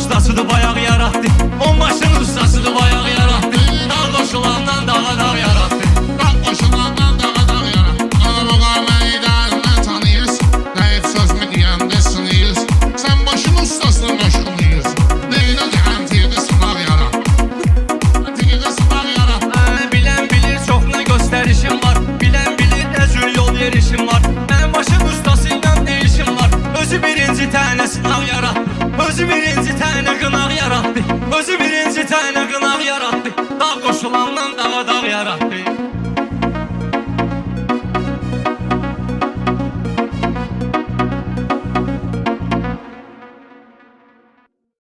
ustasıdır bayaq yarattı. On başın ustasıdır bayaq yarattı. Dağ qoşulandan dağa dağ yarattı. Dağ qoşulandan dağa dağ yarattı. Ana meydanını tanıyız, deyib sözümü deyəndə sınıyız. Sən başın ustasını qoşuluyuz. Neylə antiqi sınaq yarattı. Antiqi sınaq yarattı. Bilən bilir çoxuna göstərişim var. Bilən bilir təcrü yol yerişim var. Mənim başın ustasıyla ne işim var? Özü birinci tane sınav yarattı. Özü birinci tane qınaq yarattı. Özü birinci tane qınaq yarattı. Dağ qoşulandan dağa dağ yarattı.